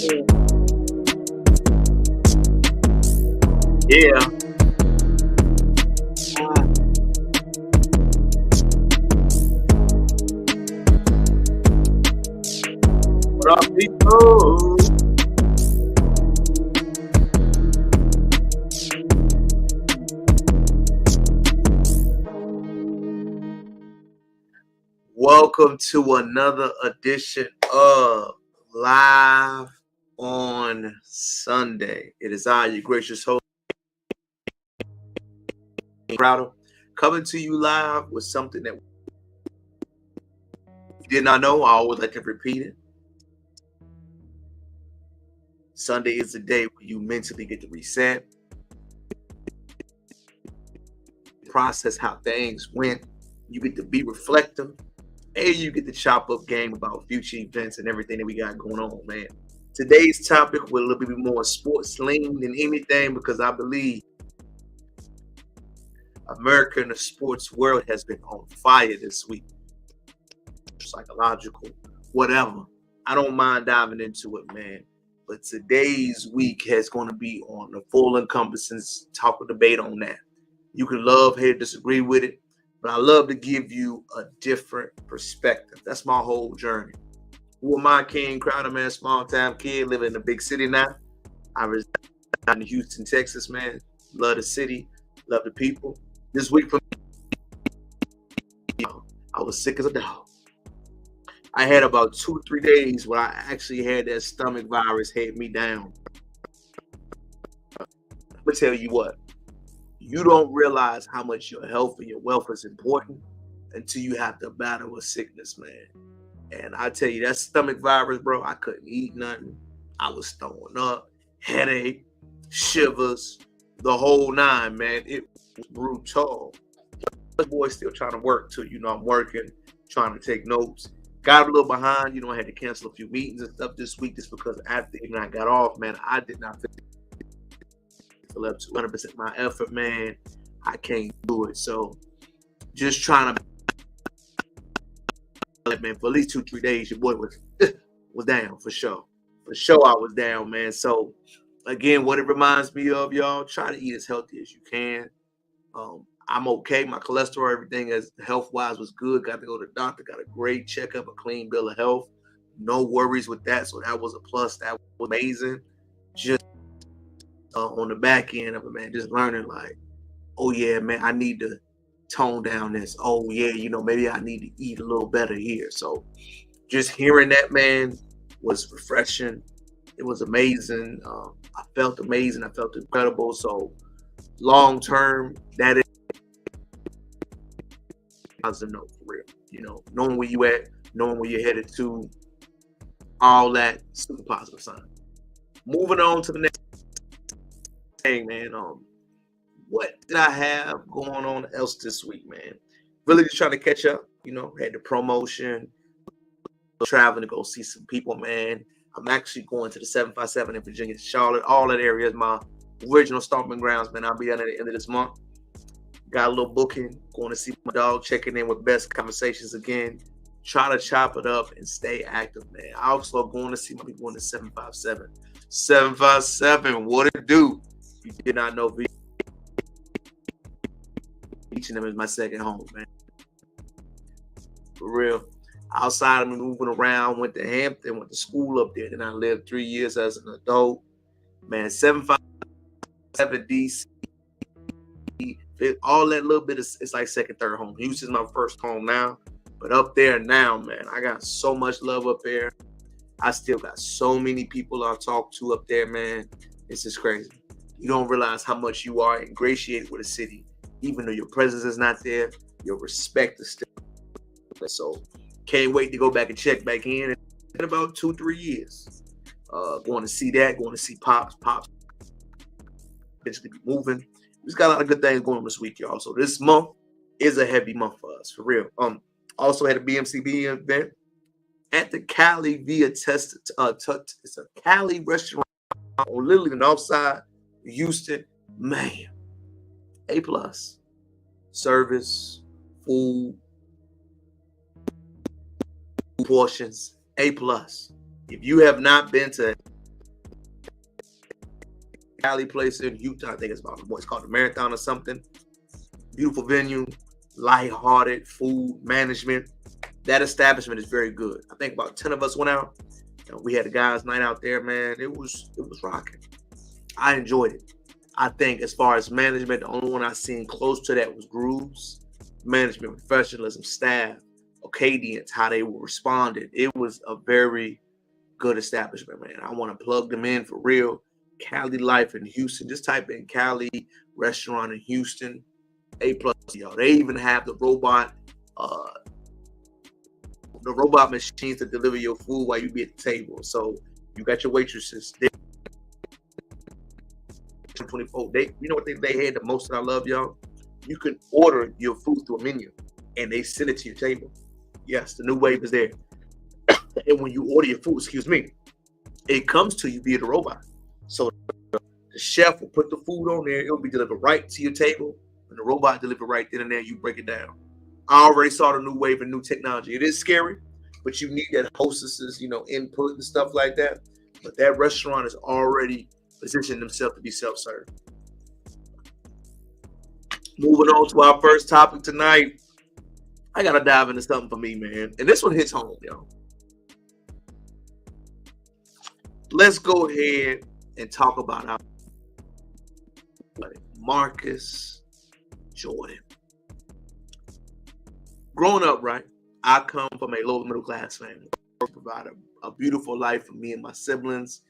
Yeah. What up, people? Welcome to another edition of Live on Sunday. It is I, your gracious host, Crowder, coming to you live with something that you did not know. I always like to repeat it. Sunday is the day where you mentally get to reset, process how things went. You get to be reflective, and you get to chop up game about future events and everything that we got going on, man. Today's topic will a little bit more sports lean than anything, because I believe America in the sports world has been on fire this week. Psychological, whatever. I don't mind diving into it, man. But today's week is going to be on the full encompassing talk or debate on that. You can love, hate, disagree with it, but I love to give you a different perspective. That's my whole journey. Who am I, King Crowder, man? Small time kid, living in a big city now. I reside in Houston, Texas, man. Love the city, love the people. This week for me, I was sick as a dog. I had about 2-3 days where I actually had that stomach virus head me down. I'm gonna tell you what, you don't realize how much your health and your wealth is important until you have to battle a sickness, man. And I tell you, that stomach virus, bro, I couldn't eat nothing. I was throwing up, headache, shivers, the whole nine, man. It was brutal. The boy's still trying to work too. You know, I'm working, trying to take notes. Got a little behind, I had to cancel a few meetings and stuff this week just because after I got off, man, I did not feel up to 100% my effort, man. I can't do it. So just trying to, man, for at least 2-3 days, your boy was down for sure. For sure, I was down, man. So again, what it reminds me of, y'all, try to eat as healthy as you can. I'm okay. My cholesterol, everything as health-wise was good. Got to go to the doctor, got a great checkup, a clean bill of health. No worries with that. So that was a plus. That was amazing. Just on the back end of it, man, just learning like, oh yeah, man, I need to tone down this. Oh yeah, maybe I need to eat a little better here. So just hearing that, man, was refreshing. It was amazing. I felt amazing. I felt incredible. So long term, that is positive note for real. Knowing where you at, knowing where you're headed to, all that super positive sign. Moving on to the next thing, man. What did I have going on else this week, man? Really just trying to catch up. Had the promotion, traveling to go see some people, man. I'm actually going to the 757 in Virginia, Charlotte. All that area is my original stomping grounds, man. I'll be out at the end of this month. Got a little booking, going to see my dog, checking in with Best Conversations again. Try to chop it up and stay active, man. I also going to see my people in the 757. 757, what it do? You did not know, each of them is my second home, man. For real. Outside of me moving around, went to Hampton, went to school up there. Then I lived 3 years as an adult. Man, 757 DC. All that little bit it's like second, third home. Houston's my first home now, but up there now, man, I got so much love up there. I still got so many people I talk to up there, man. It's just crazy. You don't realize how much you are ingratiated with a city, even though your presence is not there. Your respect is still there. So can't wait to go back and check back in about 2-3 years. Going to see that, going to see Pops basically be moving. We've got a lot of good things going on this week, y'all. So this month is a heavy month for us, for real. Also had a BMCB event at the Cali Via Test. It's a Cali restaurant on literally the north side of Houston. Man, A+. Service, food, portions, A+. If you have not been to Cali place in Utah. I think it's about what's called the Marathon or something. Beautiful venue, lighthearted food management. That establishment is very good. I think about 10 of us went out. We had a guys' night out there, man. It was rocking. I enjoyed it. I think as far as management, the only one I seen close to that was Grooves. Management, professionalism, staff, Acadians, how they responded. It was a very good establishment, man. I want to plug them in for real. Cali Life in Houston. Just type in Cali restaurant in Houston. A+, y'all. They even have the robot machines to deliver your food while you be at the table. So you got your waitresses. 24. You know what they had the most that I love, y'all? You can order your food through a menu and they send it to your table. Yes, the new wave is there. And when you order your food, it comes to you via the robot. So the chef will put the food on there. It'll be delivered right to your table. And the robot delivered right then and there. You break it down. I already saw the new wave and new technology. It is scary, but you need that hostesses, input and stuff like that. But that restaurant is already positioned themselves to be self-serve. Moving on to our first topic tonight. I gotta dive into something for me, man. And this one hits home, y'all. Let's go ahead and talk about our Marcus Jordan. Growing up, right, I come from a low middle class family. Provided a beautiful life for me and my siblings.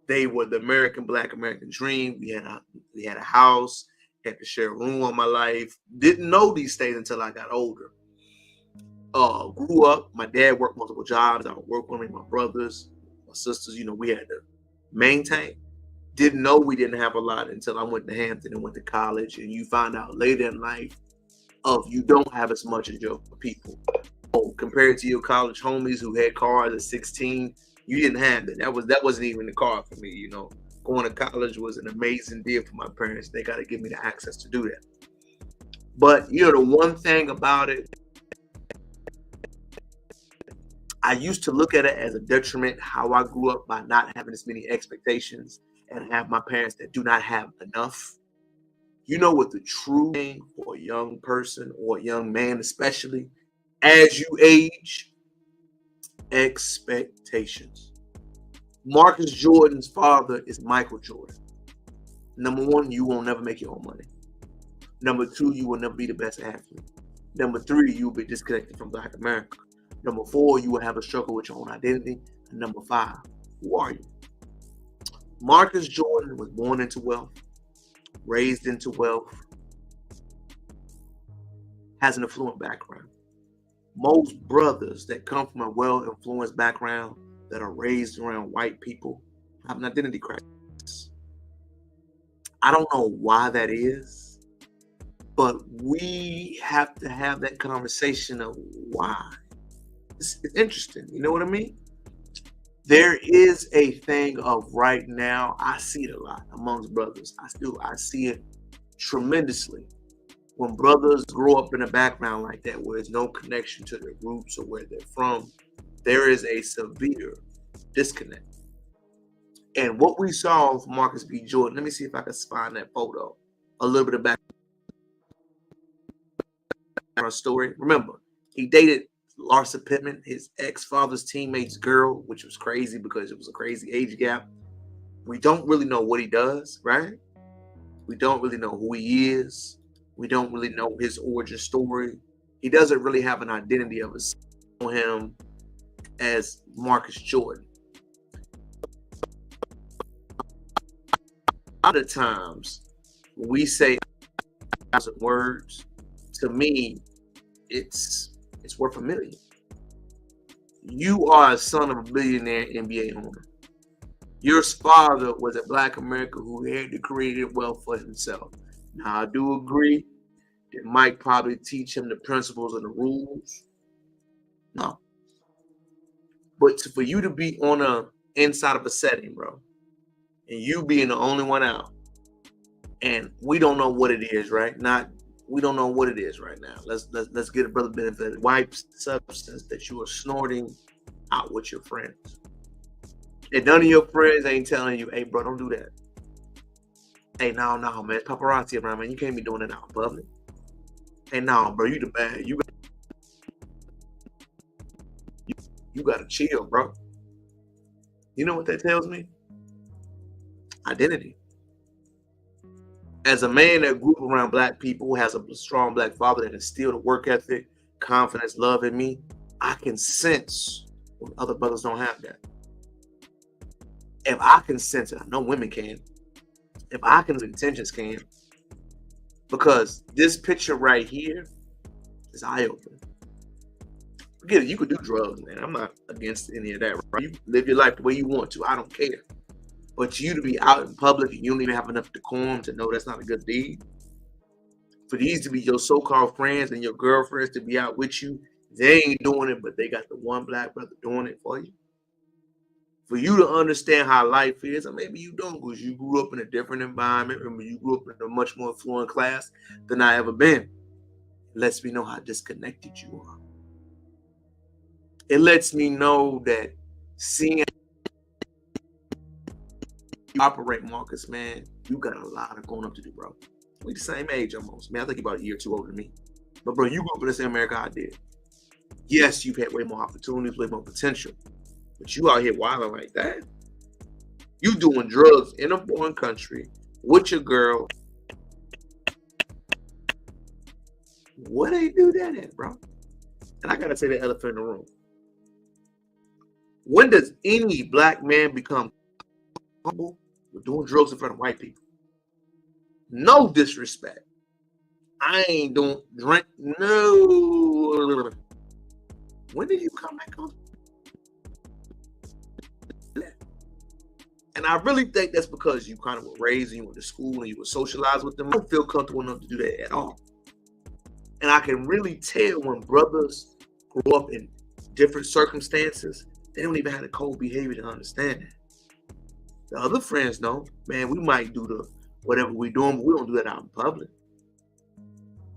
They were the Black American dream. We had a house, had to share a room all my life. Didn't know these things until I got older. Grew up, my dad worked multiple jobs. I would work with me, my brothers, my sisters, we had to maintain. Didn't know we didn't have a lot until I went to Hampton and went to college. And you find out later in life you don't have as much as your people. Compared to your college homies who had cars at 16, you didn't have that. That wasn't even the car for me, Going to college was an amazing deal for my parents. They got to give me the access to do that. But, the one thing about it, I used to look at it as a detriment how I grew up by not having as many expectations and have my parents that do not have enough. You know what the true thing for a young person or a young man, especially as you age? Expectations. Marcus Jordan's father is Michael Jordan. Number one, you will never make your own money. Number two, you will never be the best athlete. Number three, you will be disconnected from Black America. Number four, you will have a struggle with your own identity. And number five, who are you? Marcus Jordan was born into wealth, raised into wealth, has an affluent background. Most brothers that come from a well-influenced background that are raised around white people have an identity crisis. I don't know why that is, but we have to have that conversation of why. It's interesting. You know what I mean? There is a thing of right now, I see it a lot amongst brothers. I see it tremendously. When brothers grow up in a background like that, where there's no connection to their roots or where they're from, there is a severe disconnect. And what we saw with Marcus B. Jordan, let me see if I can find that photo. A little bit of background story. Remember, he dated Larsa Pittman, his ex-father's teammate's girl, which was crazy because it was a crazy age gap. We don't really know what he does, right? We don't really know who he is. We don't really know his origin story. He doesn't really have an identity of him as Marcus Jordan. A lot of times when we say 1,000 words, to me, it's worth a million. You are a son of a billionaire NBA owner. Your father was a Black American who had to create wealth for himself. Now, I do agree that Mike probably teach him the principles and the rules. No. But for you to be on a inside of a setting, bro, and you being the only one out, and we don't know what it is, right? We don't know what it is right now. Let's get a brother benefit. Wipe substance that you are snorting out with your friends. And none of your friends ain't telling you, hey, bro, don't do that. Hey, no, man. It's paparazzi around, man. You can't be doing it out in public. Hey, no, bro. You the bad. You gotta chill, bro. You know what that tells me? Identity. As a man that grew up around black people, who has a strong black father that instilled a work ethic, confidence, love in me, I can sense when other brothers don't have that. If I can sense it, I know women can. If I can, intentions can. Because this picture right here is eye-opening. Forget it, you could do drugs, man. I'm not against any of that. Right? You live your life the way you want to. I don't care. But you to be out in public and you don't even have enough decorum to know that's not a good deed. For these to be your so-called friends and your girlfriends to be out with you, they ain't doing it, but they got the one black brother doing it for you. For you to understand how life is, or maybe you don't because you grew up in a different environment. Remember, you grew up in a much more affluent class than I ever been. It lets me know how disconnected you are. It lets me know that seeing you operate, Marcus, man, you got a lot of growing up to do, bro. We the same age almost. Man, I think you're about a year or two older than me. But, bro, you grew up in the same America I did. Yes, you've had way more opportunities, way more potential. But you out here wilding like that. You doing drugs in a foreign country with your girl. Where they do that at, bro? And I got to say the elephant in the room. When does any black man become comfortable with doing drugs in front of white people? No disrespect. I ain't doing drink. No. When did you come back on? And I really think that's because you kind of were raised and you went to school and you were socialized with them. I don't feel comfortable enough to do that at all. And I can really tell when brothers grow up in different circumstances, they don't even have the code behavior to understand that. The other friends know, man, we might do the whatever we're doing, but we don't do that out in public.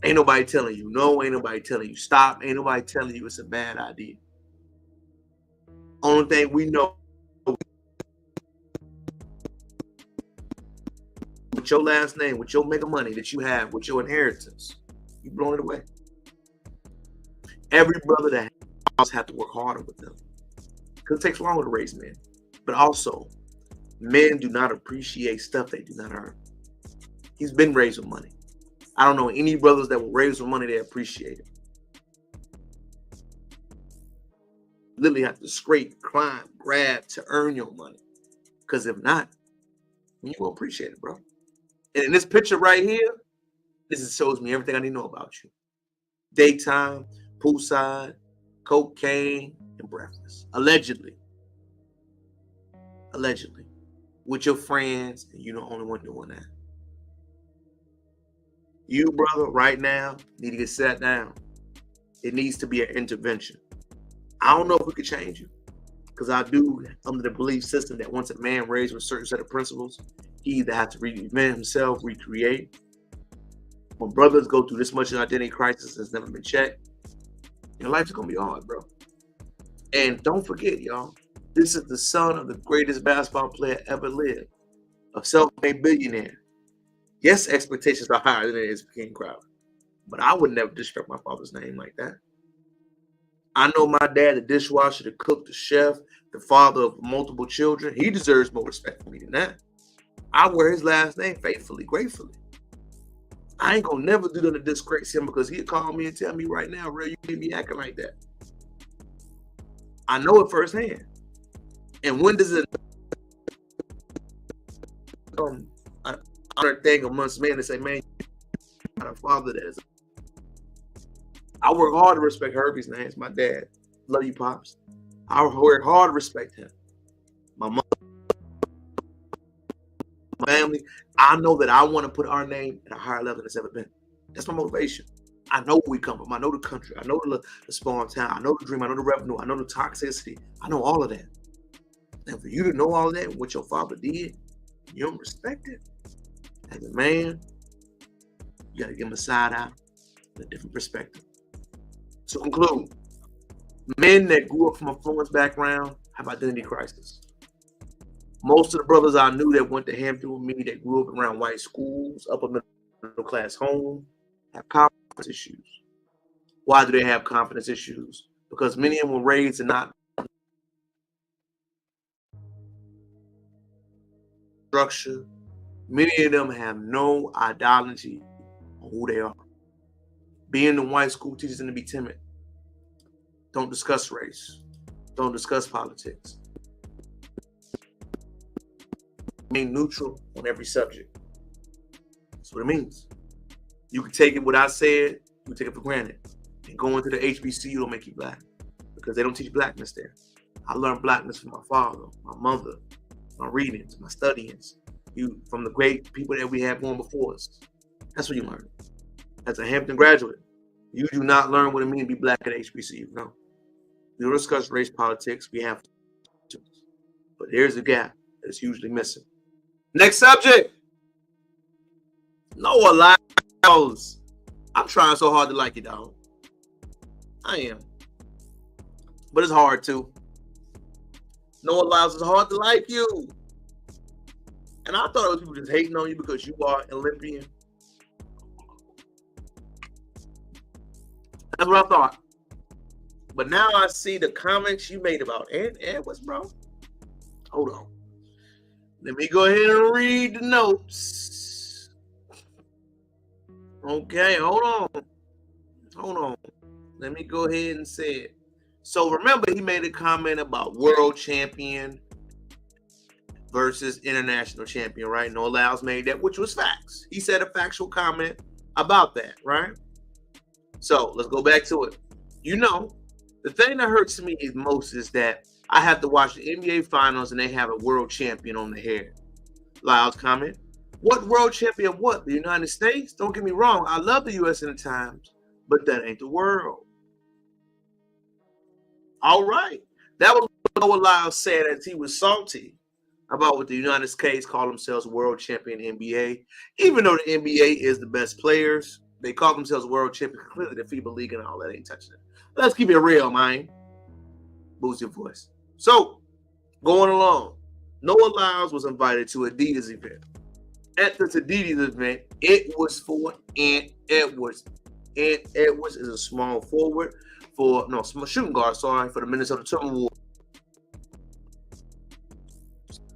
Ain't nobody telling you no, ain't nobody telling you stop, ain't nobody telling you it's a bad idea. Only thing we know, with your last name, with your mega money that you have, with your inheritance, you blowing it away. Every brother that has to work harder with them. Because it takes longer to raise men. But also, men do not appreciate stuff they do not earn. He's been raised with money. I don't know any brothers that were raised with money that appreciate it. Literally have to scrape, climb, grab to earn your money. Because if not, you won't appreciate it, bro. And in this picture right here, this shows me everything I need to know about you. Daytime, poolside, cocaine, and breakfast. Allegedly. Allegedly. With your friends, and you're the only one doing that. You, brother, right now, need to get sat down. It needs to be an intervention. I don't know if we could change you. Because I do, under the belief system that once a man raised with a certain set of principles, he either has to reinvent himself, recreate. When brothers go through this much of an identity crisis that's never been checked, your life's going to be hard, bro. And don't forget, y'all, this is the son of the greatest basketball player ever lived, a self-made billionaire. Yes, expectations are higher than it is for King Crowder, but I would never disrespect my father's name like that. I know my dad, the dishwasher, the cook, the chef, the father of multiple children. He deserves more respect from me than that. I wear his last name faithfully, gratefully. I ain't gonna never do that to disgrace him because he'll call me and tell me right now, Ray, you can't be acting like that. I know it firsthand. And when does it become an honor thing amongst men to say, man, you got a father that is. I work hard to respect Herbie's name. It's my dad. Love you, Pops. I work hard to respect him. My mother, my family. I know that I want to put our name at a higher level than it's ever been. That's my motivation. I know where we come from. I know the country. I know the small town. I know the dream. I know the revenue. I know the toxicity. I know all of that. And for you to know all of that and what your father did, you don't respect it. As a man, you got to give him a side eye, a different perspective. To conclude, men that grew up from a fluent background have identity crisis. Most of the brothers I knew that went to Hampton with me, that grew up around white schools, upper middle class home, have confidence issues. Why do they have confidence issues? Because many of them were raised and not structure. Many of them have no ideology on who they are. Being in white school teaches them to be timid. Don't discuss race. Don't discuss politics. Remain neutral on every subject. That's what it means. You can take it what I said, you take it for granted. And going to the HBCU don't make you black, because they don't teach blackness there. I learned blackness from my father, my mother, my readings, my studyings, from the great people that we had going before us. That's what you learn. As a Hampton graduate, you do not learn what it means to be black at HBCU. No. We don't discuss race politics. We have to. But there's a gap that's usually missing. Next subject. Noah Lyles. I'm trying so hard to like you, dog. I am. But it's hard too. Noah Lyles, is hard to like you. And I thought it was people just hating on you because you are an Olympian. That's what I thought. But now I see the comments you made about Edwards, bro. Hold on. Let me go ahead and read the notes. Okay, hold on. Hold on. Let me go ahead and say it. So remember, he made a comment about world champion versus international champion, right? Noah Lyles made that, which was facts. He said a factual comment about that, right? So let's go back to it. You know, the thing that hurts me most is that I have to watch the NBA finals and they have a world champion on the hair. Lyles comment. What world champion? What? The United States? Don't get me wrong. I love the U.S. and the Times, but that ain't the world. All right. That was what Noah Lyles said as he was salty about what the United States call themselves world champion NBA. Even though the NBA is the best players, they call themselves world champion. Clearly, the FIBA League and all that ain't touching it. Let's keep it real, man. Boost your voice. So, going along, Noah Lyles was invited to Adidas event. At this Adidas event, it was for Ant Edwards. Ant Edwards is a small forward small shooting guard, for the Minnesota Timberwolves.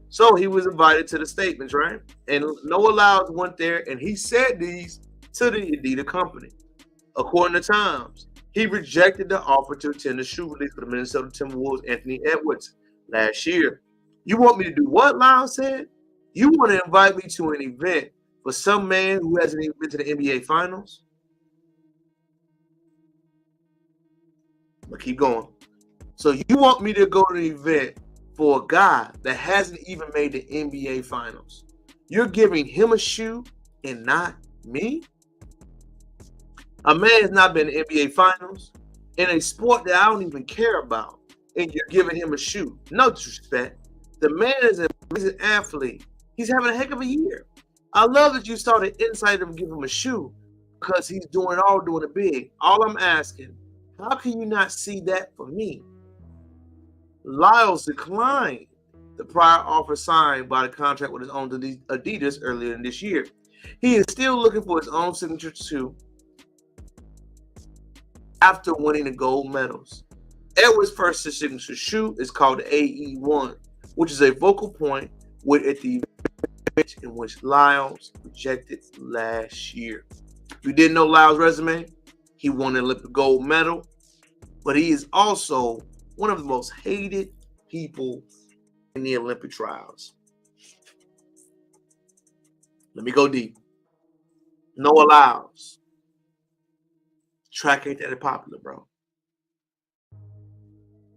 So he was invited to the statements, right? And Noah Lyles went there and he said these to the Adidas company. According to Times, he rejected the offer to attend the shoe release for the Minnesota Timberwolves, Anthony Edwards, last year. You want me to do what, Lyles said? You want to invite me to an event for some man who hasn't even been to the NBA Finals? But keep going. So you want me to go to an event for a guy that hasn't even made the NBA Finals? You're giving him a shoe and not me? A man has not been in the NBA Finals in a sport that I don't even care about, and you're giving him a shoe. No disrespect. The man is an amazing athlete. He's having a heck of a year. I love that you started inside him, give him a shoe because he's doing it big. All I'm asking, how can you not see that for me? Lyles declined the prior offer signed by the contract with his own Adidas earlier in this year. He is still looking for his own signature too after winning the gold medals. Edwards' first signature shoe is called the AE1, which is a focal point at the event in which Lyles rejected last year. If you didn't know Lyles' resume, he won an Olympic gold medal, but he is also one of the most hated people in the Olympic trials. Let me go deep. Noah Lyles. Track ain't that popular, bro.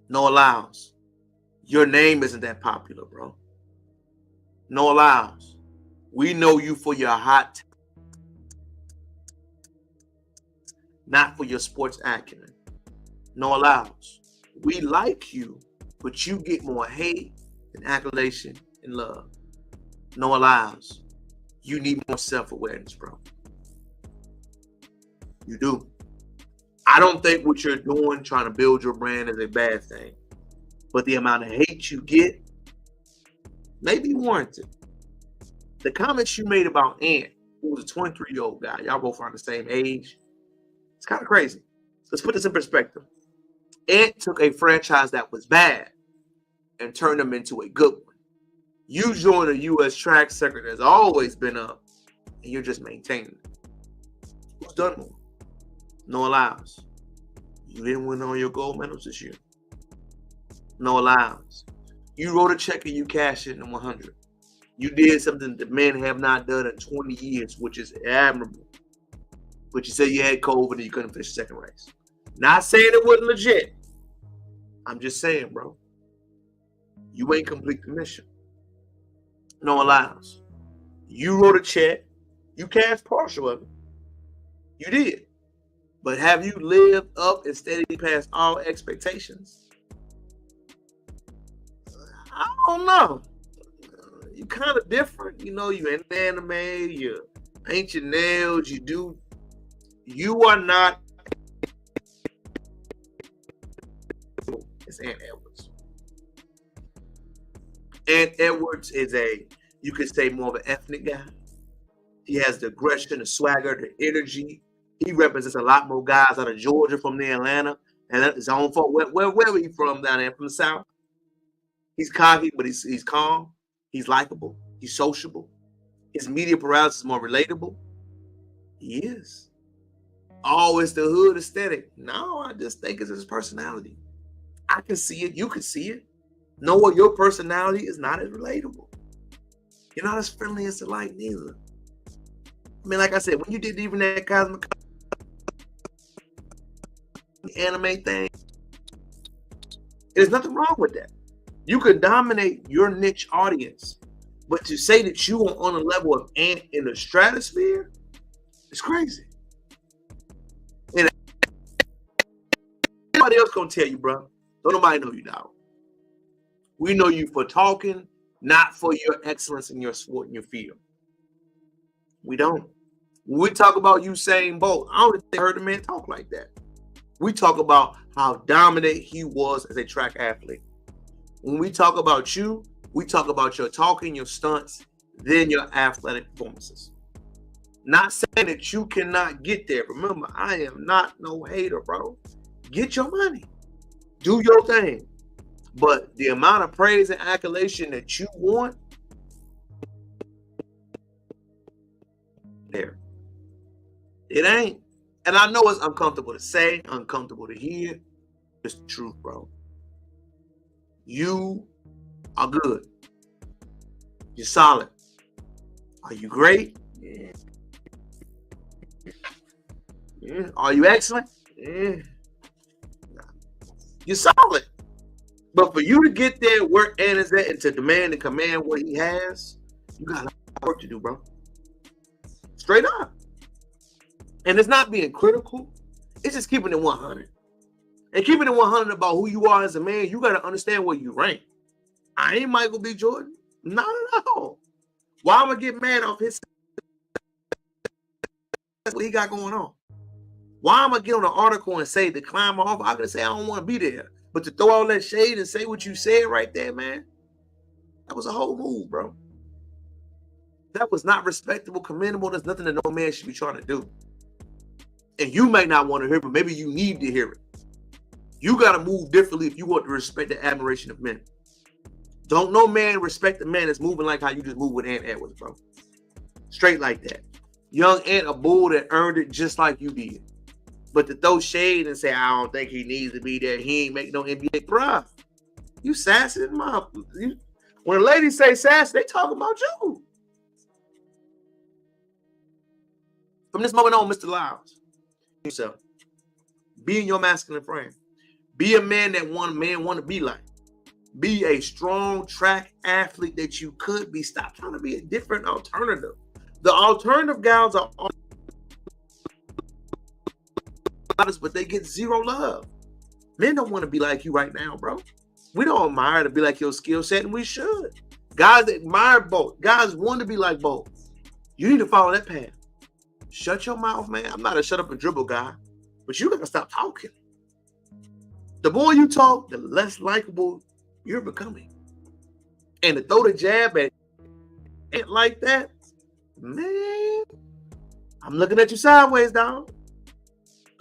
Noah Lyles. Your name isn't that popular, bro. Noah Lyles. We know you for your hot, not for your sports acumen. Noah Lyles. We like you, but you get more hate than accolation and love. Noah Lyles. You need more self-awareness, bro. You do. I don't think what you're doing, trying to build your brand, is a bad thing. But the amount of hate you get Maybe warranted. The comments you made about Ant, who was a 23-year-old guy, y'all both around the same age. It's kind of crazy. Let's put this in perspective. Ant took a franchise that was bad and turned them into a good one. You joined a U.S. track circuit that's always been up, and you're just maintaining it. Who's done more? No allows. You didn't win all your gold medals this year. No allows. You wrote a check and you cashed it in 100. You did something that men have not done in 20 years, which is admirable. But you said you had COVID and you couldn't finish the second race. Not saying it wasn't legit. I'm just saying, bro. You ain't complete the mission. No allows. You wrote a check. You cashed partial of it. You did. But have you lived up and steadily past all expectations? I don't know. You kind of different. You know, you in anime, you paint your nails, you are not. It's Ant Edwards. Ant Edwards is you could say more of an ethnic guy. He has the aggression, the swagger, the energy. He represents a lot more guys out of Georgia from the Atlanta. And that's his own fault. Where he from down there? From the South? He's cocky, but he's calm. He's likable. He's sociable. His media paralysis is more relatable. He is. Oh, it's the hood aesthetic. No, I just think it's his personality. I can see it. You can see it. Know what your personality is not as relatable. You're not as friendly as the light neither. I mean, like I said, when you did even that cosmic anime thing, there's nothing wrong with that. You could dominate your niche audience, but to say that you are on a level of Ant in the stratosphere, it's crazy. And nobody else gonna tell you, bro. Don't nobody know you now. We know you for talking, not for your excellence in your sport and your field. We don't. When we talk about Usain Bolt, I don't think I heard the man talk like that. We talk about how dominant he was as a track athlete. When we talk about you, we talk about your talking, your stunts, then your athletic performances. Not saying that you cannot get there. Remember, I am not no hater, bro. Get your money. Do your thing. But the amount of praise and accolation that you want, there. It ain't. And I know it's uncomfortable to say, uncomfortable to hear. It's the truth, bro. You are good. You're solid. Are you great? Yeah. Yeah. Are you excellent? Yeah. You're solid. But for you to get there where Ant is at and to demand and command what he has, you got a lot of work to do, bro. Straight up. And it's not being critical. It's just keeping it 100. And keeping it 100 about who you are as a man, you got to understand where you rank. I ain't Michael B. Jordan. Not at all. Why am I get mad off his what he got going on? Why am I get on an article and say to climb off? I could say I don't want to be there. But to throw all that shade and say what you said right there, man, that was a whole move, bro. That was not respectable, commendable. There's nothing that no man should be trying to do. And you may not want to hear it, but maybe you need to hear it. You got to move differently if you want to respect the admiration of men. Don't no man respect a man that's moving like how you just moved with Ant Edwards, bro. Straight like that. Young Ant, a bull that earned it just like you did. But to throw shade and say, I don't think he needs to be there, he ain't making no NBA, bruh. You sassy in my. When a lady say sassy, they talking about you. From this moment on, Mr. Lyles, yourself. Be in your masculine frame. Be a man that men want to be like. Be a strong track athlete that you could be. Stop trying to be a different alternative. The alternative guys are but they get zero love. Men don't want to be like you right now, bro. We don't admire to be like your skill set, and we should. Guys admire both. Guys want to be like both. You need to follow that path. Shut your mouth, man. I'm not a shut up and dribble guy, but you gotta stop talking. The more you talk, the less likable you're becoming. And to throw the jab at it like that, man, I'm looking at you sideways, dog.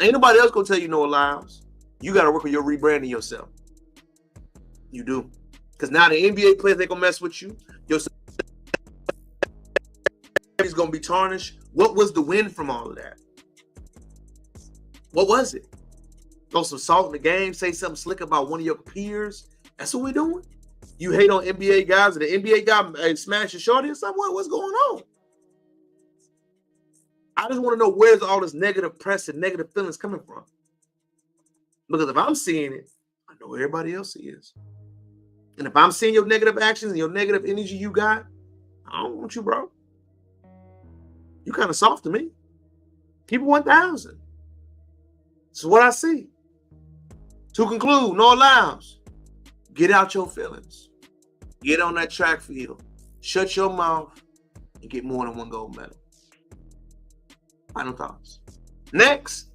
Ain't nobody else gonna tell you no lies. You gotta work on your rebranding yourself. You do. Because now the NBA players ain't gonna mess with you. Your is gonna be tarnished. What was the win from all of that? What was it? Throw some salt in the game, say something slick about one of your peers. That's what we're doing. You hate on NBA guys, and the NBA guy smash your shorty or something. What's going on? I just want to know where's all this negative press and negative feelings coming from. Because if I'm seeing it, I know everybody else is. And if I'm seeing your negative actions and your negative energy you got, I don't want you, bro. You kind of soft to me. People 1,000. This is what I see. To conclude, no allows. Get out your feelings. Get on that track field. Shut your mouth and get more than one gold medal. Final thoughts. Next,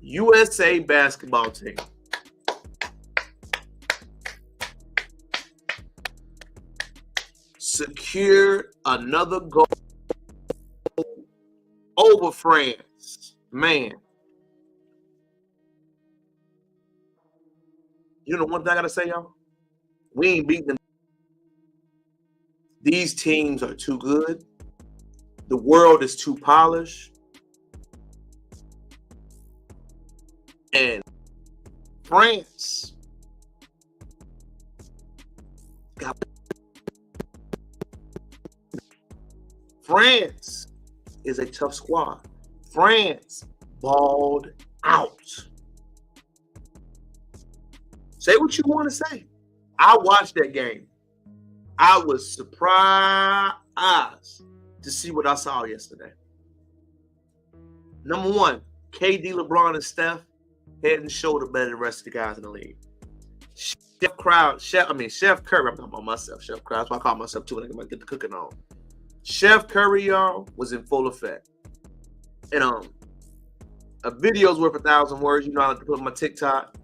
USA basketball team. Secured another goal over France. Man. You know one thing I gotta say, y'all? We ain't beating them. These teams are too good. The world is too polished. And France is a tough squad. France balled out. Say what you want to say. I watched that game. I was surprised to see what I saw yesterday. Number one, KD, LeBron, and Steph head and shoulder better than the rest of the guys in the league. Chef Curry, I'm talking about myself, Chef Curry. That's why I call myself too, when I get the cooking on. Chef Curry, y'all, was in full effect. And a video's worth 1,000 words. You know, I like to put on my TikTok.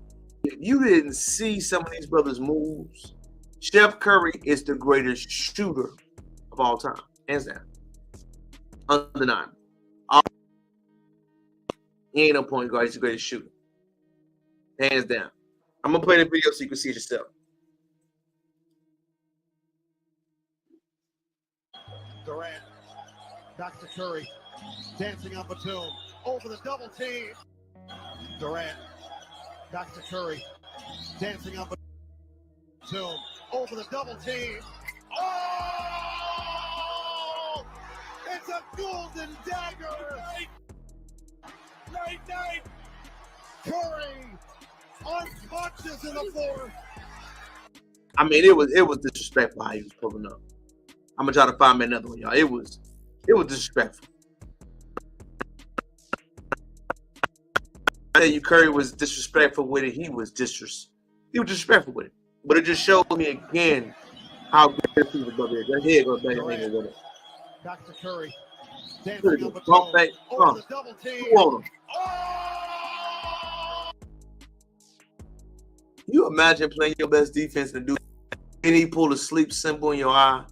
If you didn't see some of these brothers' moves, Chef Curry is the greatest shooter of all time, hands down. Undeniable. He ain't no point guard. He's the greatest shooter, hands down. I'm gonna play the video so you can see it yourself. Durant, back to Curry, dancing on Batum, over the double team. Durant, back to Curry, dancing on Batum, over the double team. Oh! It's a golden dagger! Night. Curry, unconscious in the fourth. I mean, it was disrespectful how he was pulling up. I'm gonna try to find me another one, y'all. It was disrespectful. I tell you, Curry was disrespectful with it. He was disrespectful with it. But it just showed me again how good he was brother is. Here goes back with it. Back to Curry. Dancing on Batum. Over the double team. Oh! You imagine playing your best defense and do any pull a sleep symbol in your eye?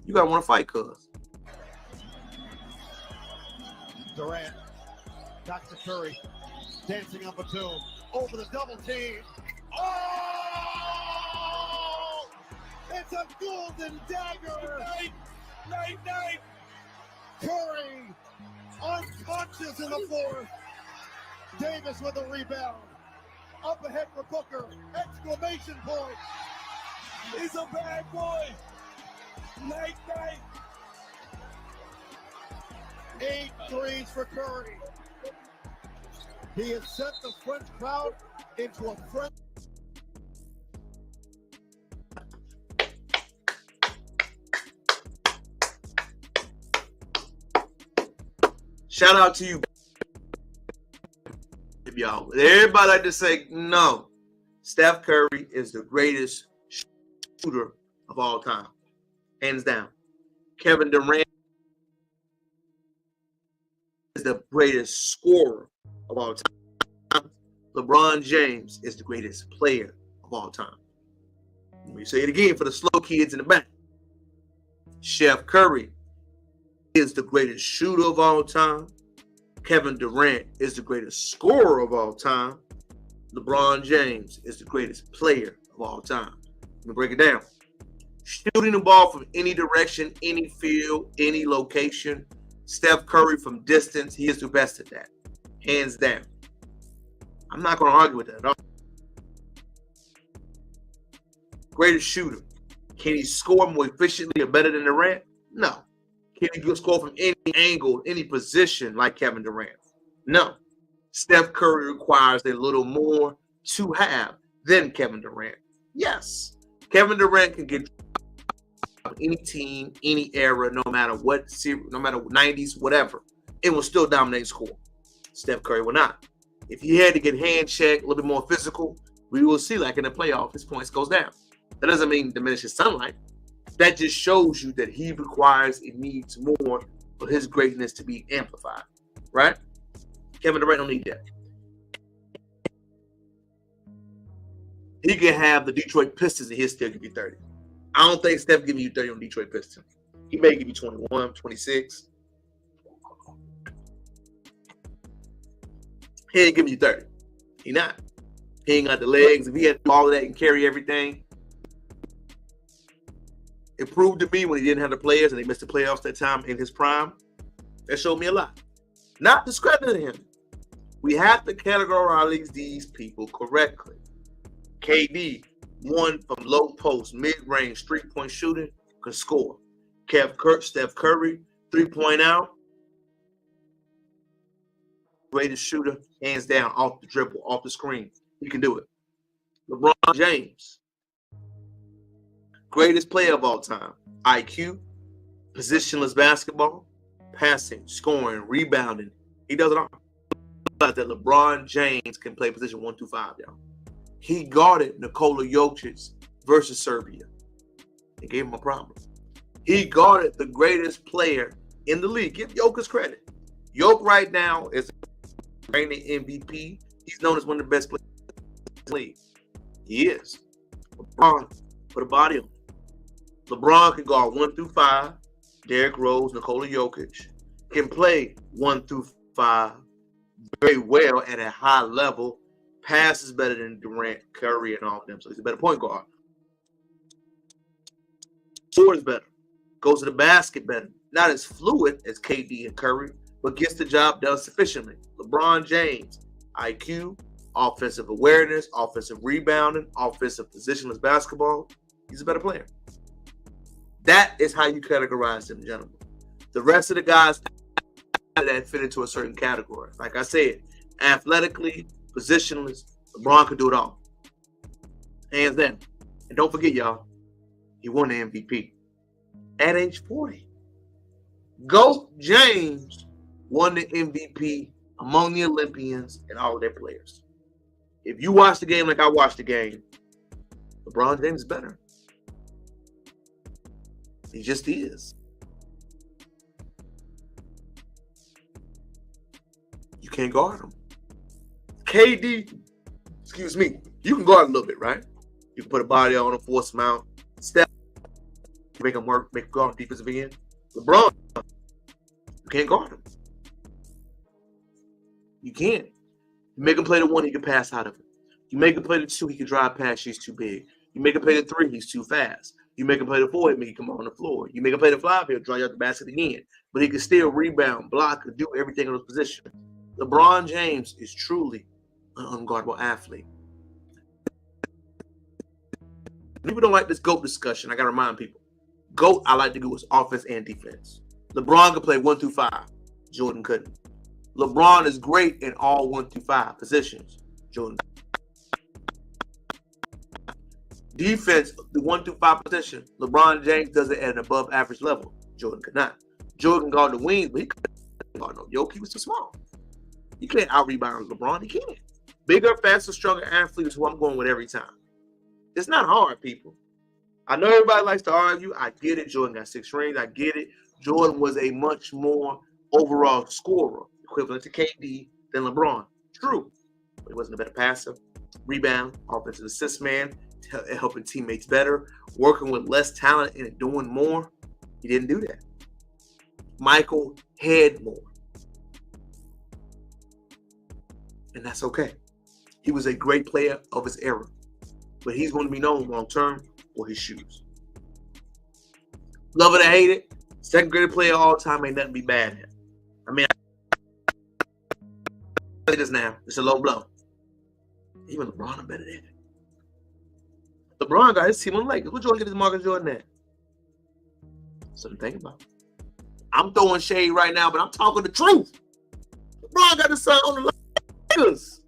You gotta want to fight, cuz. Durant, back to Curry, dancing on Batum, over the double team. Oh! It's a golden dagger! Night. Curry, unconscious in the fourth. Davis with a rebound. Up ahead for Booker, exclamation point. He's a bad boy. Night. 8 threes for Curry. He has sent the French crowd into a French. Shout out to you, y'all. Everybody like to say, no, Steph Curry is the greatest shooter of all time. Hands down. Kevin Durant is the greatest scorer of all time. LeBron James is the greatest player of all time. Let me say it again for the slow kids in the back. Chef Curry is the greatest shooter of all time. Kevin Durant is the greatest scorer of all time. LeBron James is the greatest player of all time. Let me break it down. Shooting the ball from any direction, any field, any location. Steph Curry from distance, he is the best at that. Hands down. I'm not going to argue with that at all. Greatest shooter. Can he score more efficiently or better than Durant? No. Can he score from any angle, any position like Kevin Durant? No. Steph Curry requires a little more to have than Kevin Durant. Yes. Kevin Durant can get any team, any era, no matter what series, no matter 90s, whatever. It will still dominate score. Steph Curry will not. If he had to get hand checked, a little bit more physical, we will see, like in the playoff, his points goes down. That doesn't mean diminish his sunlight. That just shows you that he requires and needs more for his greatness to be amplified, right? Kevin Durant don't need that. He can have the Detroit Pistons and he'll still give you 30. I don't think Steph giving you 30 on Detroit Pistons. He may give you 21, 26. He ain't giving you 30. He not. He ain't got the legs. If he had to do all of that and carry everything, it proved to me when he didn't have the players and they missed the playoffs that time in his prime. That showed me a lot. Not discrediting him. We have to categorize these people correctly. KD, one from low post, mid-range, three-point shooting, can score. Steph Curry, three-point out. Greatest shooter, hands down, off the dribble, off the screen. He can do it. LeBron James, greatest player of all time. IQ, positionless basketball, passing, scoring, rebounding. He does it all. That LeBron James can play position 1 through 5, y'all. He guarded Nikola Jokic versus Serbia. It gave him a problem. He guarded the greatest player in the league. Give Jokic credit. Jokic right now is reigning MVP. He's known as one of the best players in the league. He is. LeBron put a body on him. LeBron can guard 1 through 5. Derrick Rose, Nikola Jokic can play 1 through 5 very well at a high level. Passes better than Durant, Curry, and all of them. So he's a better point guard. Scores better. Goes to the basket better. Not as fluid as KD and Curry, but gets the job done sufficiently. LeBron James, IQ, offensive awareness, offensive rebounding, offensive positionless basketball. He's a better player. That is how you categorize them, gentlemen. The rest of the guys that fit into a certain category. Like I said, athletically, positionless, LeBron could do it all. Hands down. And don't forget, y'all, he won the MVP at age 40. GOAT James won the MVP among the Olympians and all of their players. If you watch the game like I watched the game, LeBron James is better. He just is. You can't guard him. KD, excuse me, you can guard a little bit, right? You can put a body on him, force him out, step, make him work, make him guard defensive end. LeBron, you can't guard him. You can't. You make him play the 1, he can pass out of it. You make him play the 2, he can drive past, he's too big. You make him play the 3, he's too fast. You make him play the 4, he make him come on the floor. You make him play the 5, he'll draw you out the basket again. But he can still rebound, block, and do everything in those positions. LeBron James is truly an unguardable athlete. People don't like this GOAT discussion. I got to remind people. GOAT, I like to do is offense and defense. LeBron could play 1 through 5. Jordan couldn't. LeBron is great in all 1 through 5 positions. Jordan. Defense, the 1 through 5 position. LeBron James does it at an above average level. Jordan could not. Jordan guard the wings, but he couldn't guard no yoke. He was too small. You can't out-rebound LeBron. He can't. Bigger, faster, stronger athlete is who I'm going with every time. It's not hard, people. I know everybody likes to argue. I get it. Jordan got 6 rings. I get it. Jordan was a much more overall scorer, equivalent to KD, than LeBron. True. But he wasn't a better passer, rebound, offensive assist man, helping teammates better, working with less talent and doing more. He didn't do that. Michael had more. And that's okay. He was a great player of his era. But he's going to be known long term for his shoes. Love it or hate it, second greatest player of all time ain't nothing to be bad at. I mean, I say this now. It's a low blow. Even LeBron are better than it. LeBron got his team on the Lakers. What you want to get his Marcus Jordan at? Something to think about. I'm throwing shade right now, but I'm talking the truth. LeBron got his son on the Lakers.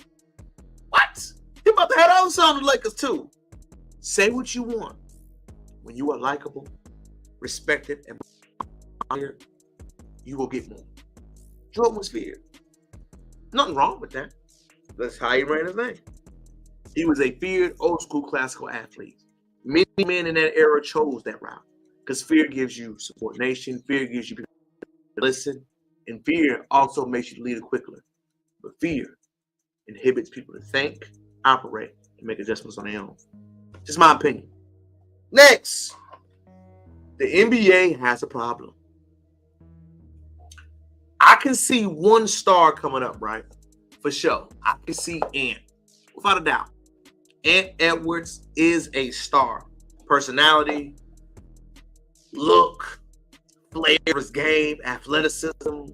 What? He about to have his own son on the Lakers too. Say what you want. When you are likable, respected, and feared, you will get more. Jordan was feared. Nothing wrong with that. That's how he ran his thing. He was a feared, old school classical athlete. Many men in that era chose that route because fear gives you subordination, fear gives you people to listen, and fear also makes you lead quicker. But fear inhibits people to think, operate, and make adjustments on their own. Just my opinion. Next, the NBA has a problem. I can see one star coming up, right? For sure. I can see Ant, without a doubt. Ant Edwards is a star. Personality, look, flair of his game, athleticism,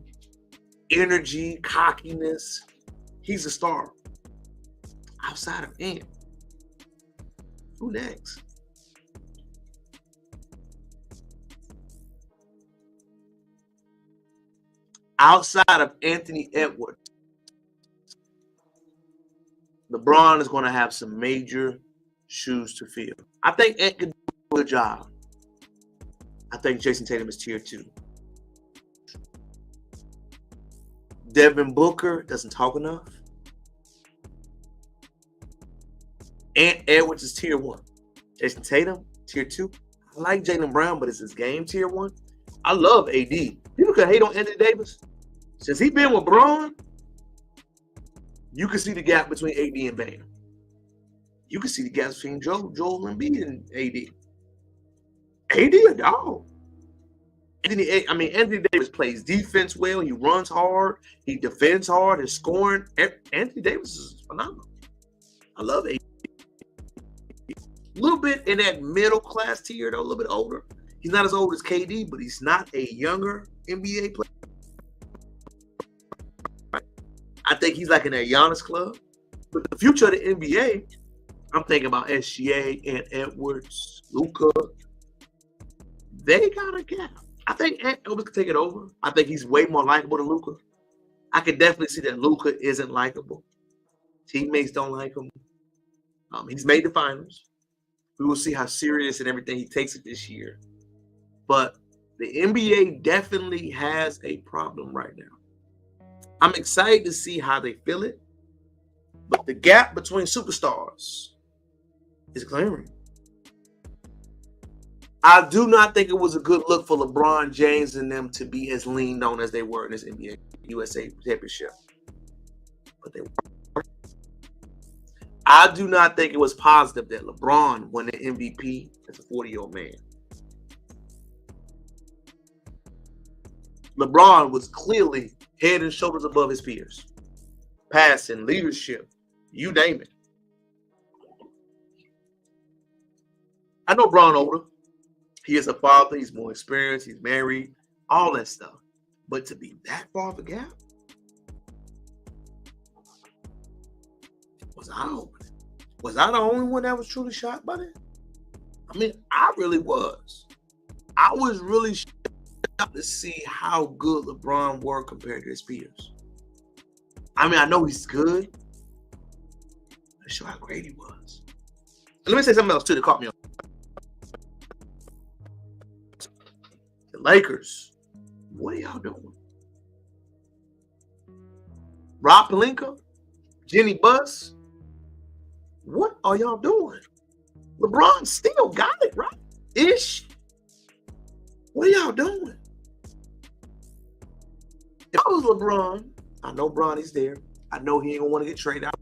energy, cockiness. He's a star. Outside of Ant, who next? Outside of Anthony Edwards, LeBron is going to have some major shoes to fill. I think Ant can do a good job. I think Jason Tatum is tier 2. Devin Booker doesn't talk enough. Ant Edwards is tier 1. Jason Tatum, tier 2. I like Jaylen Brown, but is his game tier 1? I love AD. People can hate on Anthony Davis. Since he's been with Braun, you can see the gap between AD and Bam. You can see the gap between Joel Embiid and AD. AD a dog. Anthony Davis plays defense well. He runs hard. He defends hard. His scoring. Anthony Davis is phenomenal. I love AD. A little bit in that middle class tier, though, a little bit older. He's not as old as KD, but he's not a younger NBA player. I think he's like in a Giannis club. But the future of the NBA, I'm thinking about SGA and Edwards, Luka. They got a gap. I think Ant Edwards can take it over. I think he's way more likable than Luka. I can definitely see that Luka isn't likable. Teammates don't like him. He's made the finals. We will see how serious and everything he takes it this year. But the NBA definitely has a problem right now. I'm excited to see how they feel it. But the gap between superstars is glaring. I do not think it was a good look for LeBron James and them to be as leaned on as they were in this NBA USA championship. But they were. I do not think it was positive that LeBron won the MVP as a 40-year-old man. LeBron was clearly head and shoulders above his peers. Passing, leadership, you name it. I know Bron older. He is a father. He's more experienced. He's married. All that stuff. But to be that far of a gap was eye-opening. Was I the only one that was truly shocked by that? I mean, I really was. I was really shocked to see how good LeBron were compared to his peers. I mean, I know he's good. I'm sure how great he was. And let me say something else too that caught me on. The Lakers, what are y'all doing? Rob Pelinka, Jenny Buss, what are y'all doing? LeBron still got it, right? Ish. What are y'all doing? If I was LeBron, I know Bronny's there. I know he ain't gonna want to get traded out.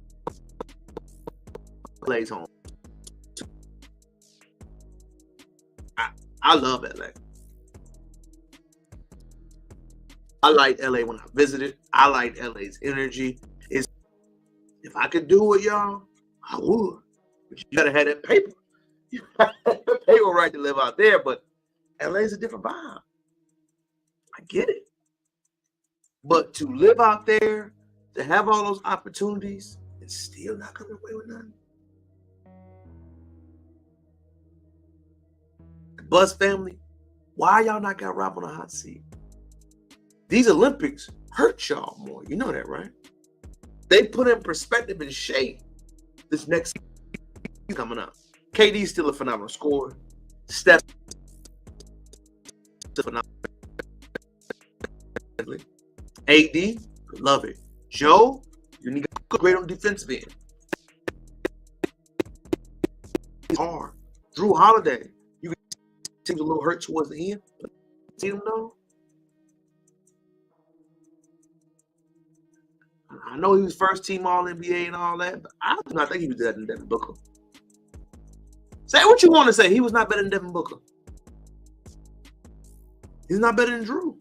Plays home. I love LA. I like LA when I visited. I like LA's energy. If I could do it, y'all, I would. But you gotta have that paper. You gotta have the paper right to live out there. But LA's a different vibe. I get it. But to live out there, to have all those opportunities, and still not coming away with nothing. The Buzz family, why y'all not got Rob on the hot seat? These Olympics hurt y'all more. You know that, right? They put in perspective and shape this next season coming up. KD's still a phenomenal scorer. Steph phenomenal. AD, love it. Joe, you need to go great on the defensive end. It's hard. Drew Holiday, you seems a little hurt towards the end. But see him though. I know he was first team All NBA and all that, but I do not think he was better than Devin Booker. Say what you want to say. He was not better than Devin Booker. He's not better than Drew.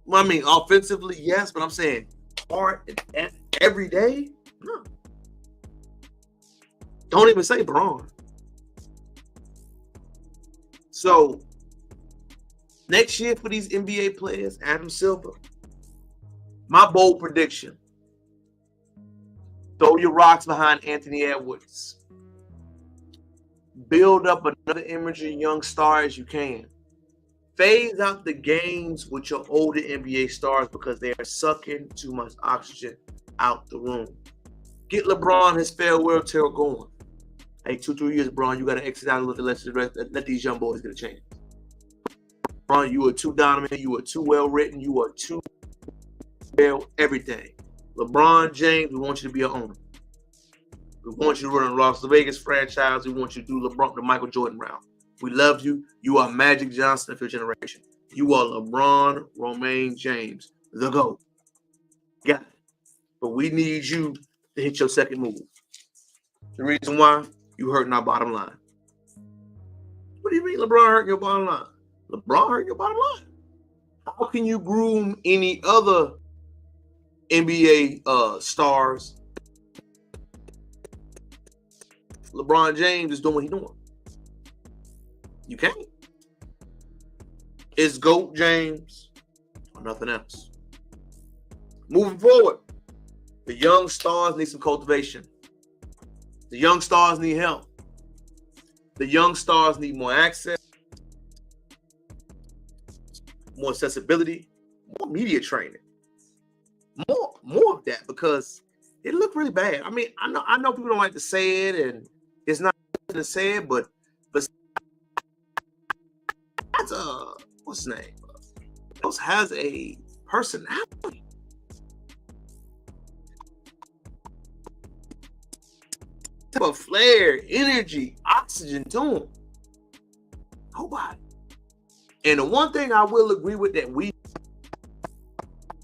Well, I mean, offensively, yes, but I'm saying hard every day? No. Don't even say Braun. So, next year for these NBA players, Adam Silver, my bold prediction, throw your rocks behind Anthony Edwards. Build up another emerging young star as you can. Phase out the games with your older NBA stars because they are sucking too much oxygen out the room. Get LeBron his farewell tour going. Hey, 2-3 years, LeBron, you got to exit out a little bit. Let these young boys get a chance. LeBron, you are too dominant. You are too well written. You are too well everything. LeBron James, we want you to be an owner. We want you to run a Las Vegas franchise. We want you to do LeBron, the Michael Jordan route. We love you. You are Magic Johnson of your generation. You are LeBron Romaine James, the GOAT. Got it. But we need you to hit your second move. The reason why, you hurting our bottom line. What do you mean LeBron hurting your bottom line? LeBron hurting your bottom line. How can you groom any other NBA stars? LeBron James is doing what he's doing. You can't. It's GOAT James or nothing else. Moving forward, the young stars need some cultivation. The young stars need help. The young stars need more access, more accessibility, more media training. More of that because it looked really bad. I mean, I know people don't like to say it and it's not to say it, but what's his name? Those has a personality. Type of flair, energy, oxygen to him. Nobody. And the one thing I will agree with that we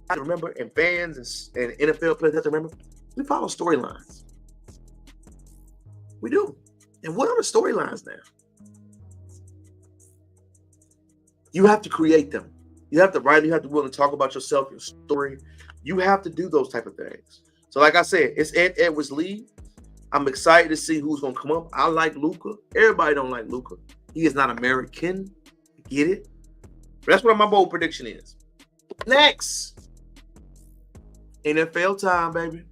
have to remember, and fans and NFL players have to remember, we follow storylines. We do. And what are the storylines now? You have to create them. You have to write. You have to be willing to talk about yourself, your story. You have to do those type of things. So like I said, it's Ed Edwards' lead. I'm excited to see who's going to come up. I like Luka. Everybody don't like Luka. He is not American. Get it? But that's what my bold prediction is. Next. NFL time, baby.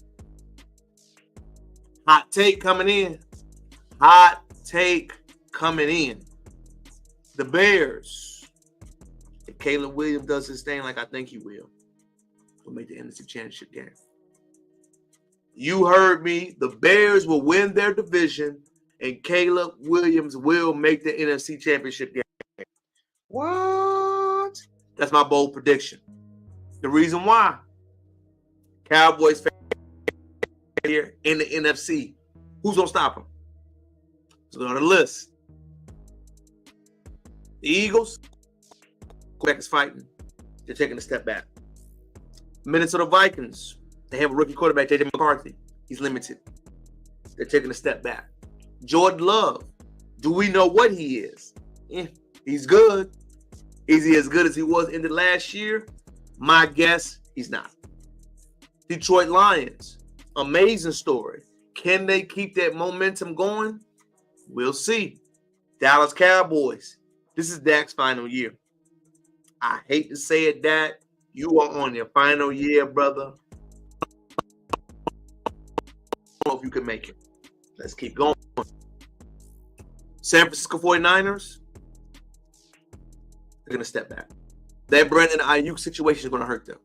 Hot take coming in. Hot take coming in. The Bears. If Caleb Williams does his thing like I think he will make the NFC Championship game. You heard me. The Bears will win their division, and Caleb Williams will make the NFC Championship game. What? That's my bold prediction. The reason why. Cowboys here in the NFC. Who's going to stop them? Let's go to the list. The Eagles. Quarterback is fighting. They're taking a step back. Minnesota Vikings. They have a rookie quarterback, J.J. McCarthy. He's limited. They're taking a step back. Jordan Love. Do we know what he is? He's good. Is he as good as he was in the last year? My guess, he's not. Detroit Lions, amazing story. Can they keep that momentum going? We'll see. Dallas Cowboys, this is Dak's final year. I hate to say it, Dak. You are on your final year, brother. I don't know if you can make it. Let's keep going. San Francisco 49ers, they're going to step back. That Brandon Ayuk situation is going to hurt them.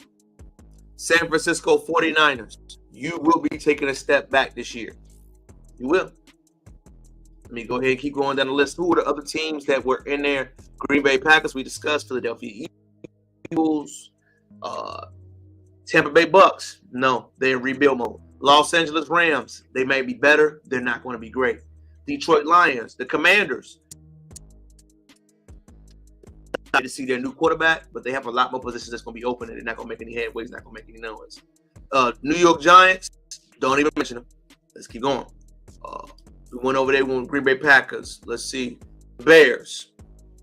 San Francisco 49ers, you will be taking a step back this year. You will. Let me go ahead and keep going down the list. Who are the other teams that were in there? Green Bay Packers, we discussed. Philadelphia Eagles. Tampa Bay Bucks, no, they're in rebuild mode. Los Angeles Rams, they may be better. They're not going to be great. Detroit Lions, the Commanders. To see their new quarterback, but they have a lot more positions that's going to be open, and they're not going to make any headway. It's not going to make any noise. New York Giants, don't even mention them. Let's keep going. We went over there with Green Bay Packers. Let's see. Bears.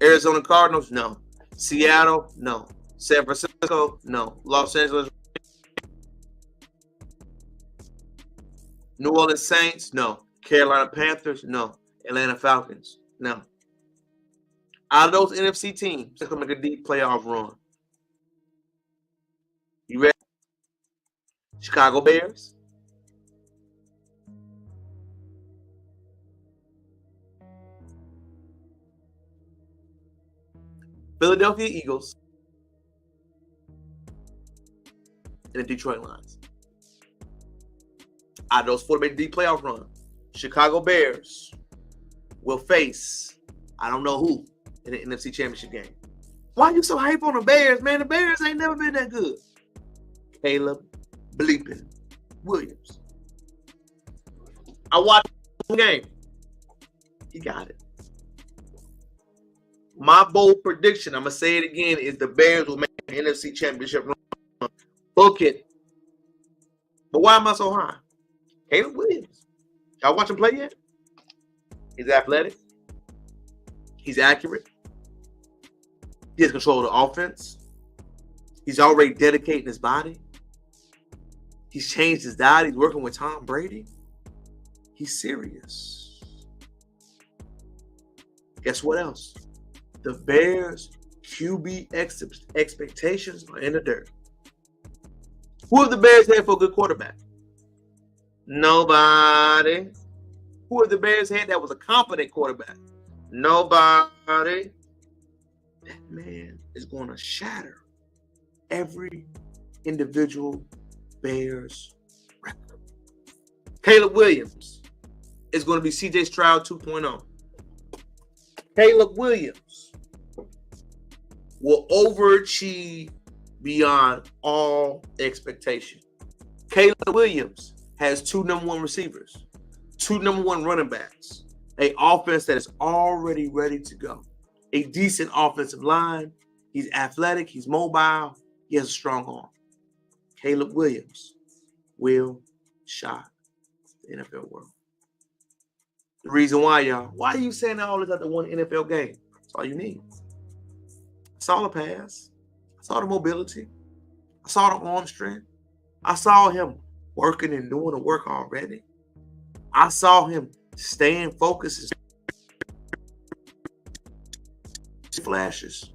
Arizona Cardinals, no. Seattle, no. San Francisco, no. Los Angeles. New Orleans Saints, no. Carolina Panthers, no. Atlanta Falcons, no. Out of those NFC teams, they're going to make a deep playoff run. You ready? Chicago Bears. Philadelphia Eagles. And the Detroit Lions. Out of those four to make a deep playoff run, Chicago Bears will face, I don't know who, in the NFC Championship game. Why are you so hype on the Bears, man? The Bears ain't never been that good. Caleb bleeping Williams. I watched the game. He got it. My bold prediction, I'm going to say it again, is the Bears will make the NFC Championship run. Book it. But why am I so high? Caleb Williams. Y'all watch him play yet? He's athletic. He's accurate. He has control of the offense. He's already dedicating his body. He's changed his diet. He's working with Tom Brady. He's serious. Guess what else? The Bears' QB expectations are in the dirt. Who have the Bears had for a good quarterback? Nobody. Who have the Bears had that was a competent quarterback? Nobody. That man is going to shatter every individual Bears record. Caleb Williams is going to be C.J. Stroud 2.0. Caleb Williams will overachieve beyond all expectation. Caleb Williams has two number one receivers, two number one running backs, an offense that is already ready to go, a decent offensive line. He's athletic. He's mobile. He has a strong arm. Caleb Williams will shock the NFL world. The reason why, y'all, why are you saying all this after one NFL game? That's all you need. I saw the pass. I saw the mobility. I saw the arm strength. I saw him working and doing the work already. I saw him staying focused. Flashes.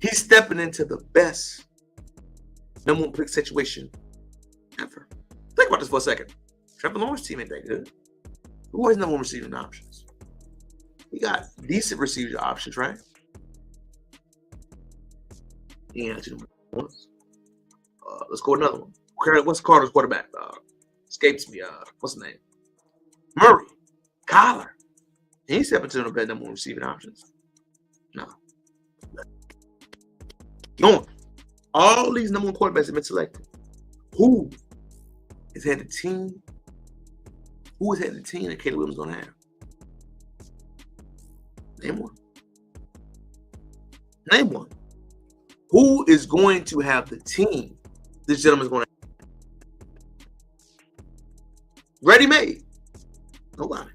He's stepping into the best number one pick situation ever. Think about this for a second. Trevor Lawrence's team ain't that good. Who has number one receiving options? He got decent receiving options, right? Yeah, let's go with another one. What's Carter's quarterback? Escapes me. What's his name? Murray. Kyler. He's stepping to the better number one receiving options. No. Going. All these number one quarterbacks have been selected. Who has had the team? Who has had the team that Caleb Williams is going to have? Name one. Name one. Who is going to have the team this gentleman is going to have? Ready-made. Nobody.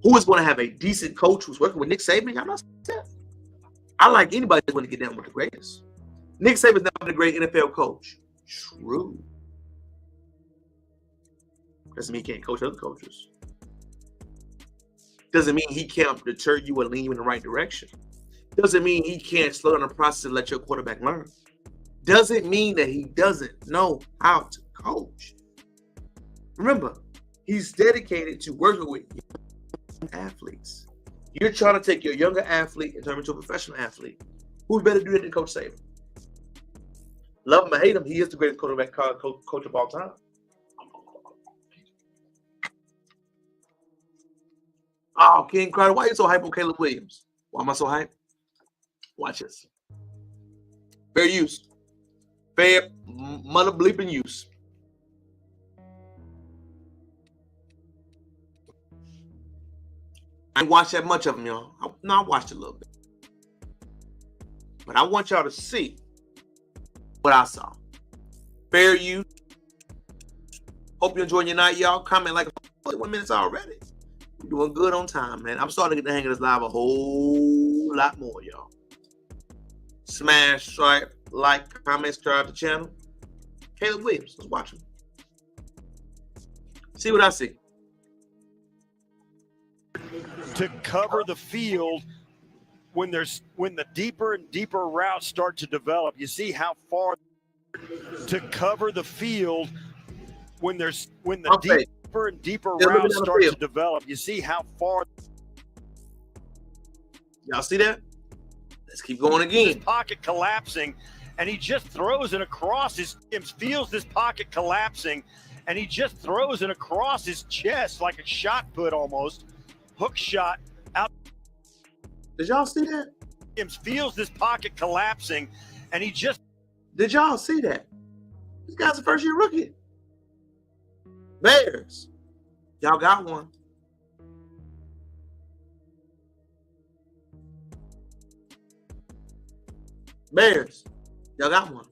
Who is going to have a decent coach who's working with Nick Saban? I'm not saying. I like anybody that's going to get down with the greatest. Nick Saban's not been a great NFL coach. True. Doesn't mean he can't coach other coaches. Doesn't mean he can't deter you and lean you in the right direction. Doesn't mean he can't slow down the process and let your quarterback learn. Doesn't mean that he doesn't know how to coach. Remember, he's dedicated to working with young athletes. You're trying to take your younger athlete and turn him into a professional athlete. Who's better to do that than Coach Saban? Love him or hate him, he is the greatest quarterback coach of all time. Oh, King Crowder, why are you so hype on Caleb Williams? Why am I so hype? Watch this. Fair use. Fair mother bleeping use. I ain't watched that much of him, y'all. I watched a little bit. But I want y'all to see what I saw. Fair use. Hope you're enjoying your night, y'all. Comment like 41 minutes already. We're doing good on time, man. I'm starting to get the hang of this live a whole lot more, y'all. Smash, stripe, like, comment, subscribe to the channel. Caleb Williams, let's watch him. See what I see. To cover the field when the deeper and deeper routes start to develop. You see how far to cover the field when the deeper and deeper routes start to develop. You see how far. Y'all see that? Let's keep going again. His pocket collapsing, and he just throws it across his. Feels this pocket collapsing, and he just throws it across his chest like a shot put almost. Hook shot out. Did y'all see that? Feels this pocket collapsing, and he just. Did y'all see that? This guy's a first-year rookie. Bears, y'all got one. Bears, y'all got one.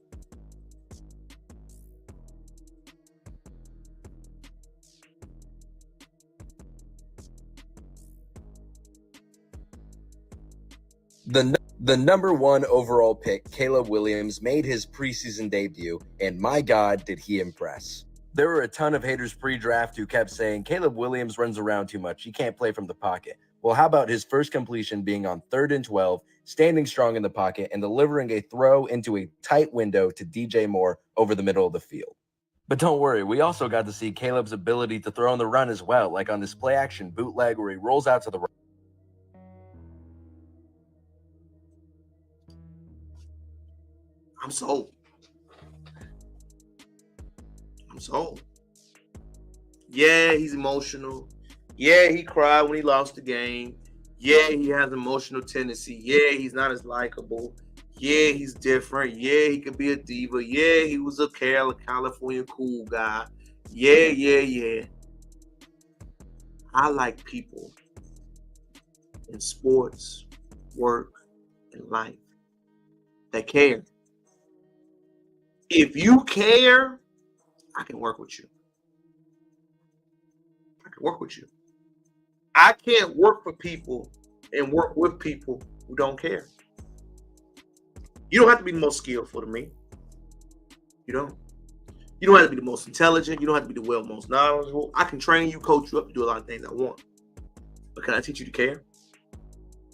The number one overall pick, Caleb Williams, made his preseason debut, and my God, did he impress. There were a ton of haters pre-draft who kept saying, Caleb Williams runs around too much. He can't play from the pocket. Well, how about his first completion being on 3rd and 12, standing strong in the pocket, and delivering a throw into a tight window to DJ Moore over the middle of the field. But don't worry, we also got to see Caleb's ability to throw on the run as well, like on this play-action bootleg where he rolls out to the right. I'm sold. I'm sold. Yeah, he's emotional. Yeah, he cried when he lost the game. Yeah, he has emotional tendency. Yeah, he's not as likable. Yeah, he's different. Yeah, he could be a diva. Yeah, he was a California cool guy. Yeah. I like people in sports, work, and life that care. If you care, I can work with you. I can work with you. I can't work for people and work with people who don't care. You don't have to be the most skillful to me. You don't. You don't have to be the most intelligent. You don't have to be the most knowledgeable. I can train you, coach you up to do a lot of things I want. But can I teach you to care?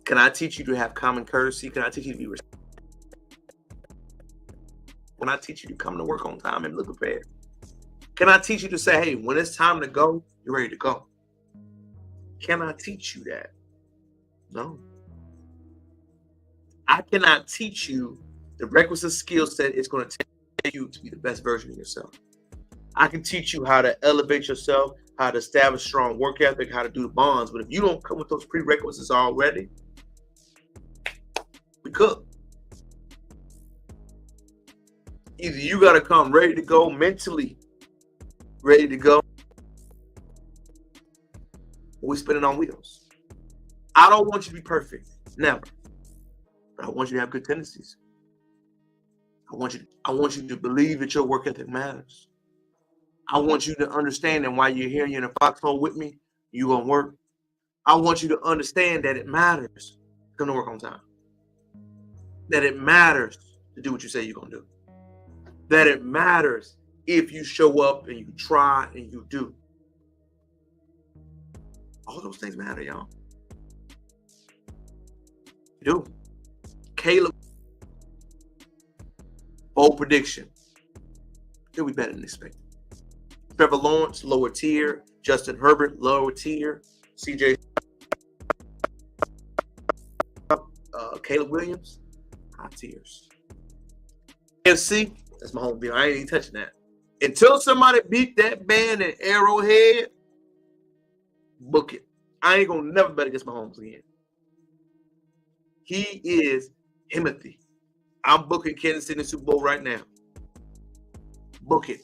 Can I teach you to have common courtesy? Can I teach you to be respectful? Can I teach you to come to work on time and look prepared? Can I teach you to say, hey, when it's time to go, you're ready to go? Can I teach you that? No. I cannot teach you the requisite skill set it's going to take you to be the best version of yourself. I can teach you how to elevate yourself, how to establish strong work ethic, how to do the bonds. But if you don't come with those prerequisites already, we cook. Either you got to come ready to go, mentally ready to go, or we spinning on wheels. I don't want you to be perfect, never. But I want you to have good tendencies. I want you to believe that your work ethic matters. I want you to understand that while you're here, you're in a foxhole with me, you're going to work. I want you to understand that it matters. Come to work on time. That it matters to do what you say you're going to do. That it matters if you show up and you try and you do. All those things matter, y'all. You do. Caleb, bold prediction. He'll be better than expected. Trevor Lawrence, lower tier. Justin Herbert, lower tier. CJ, Caleb Williams, high tiers. AFC, that's my home deal. I ain't even touching that. Until somebody beat that band at Arrowhead, book it. I ain't gonna never bet against Mahomes again. He is Himothy. I'm booking Kansas City in the Super Bowl right now. Book it.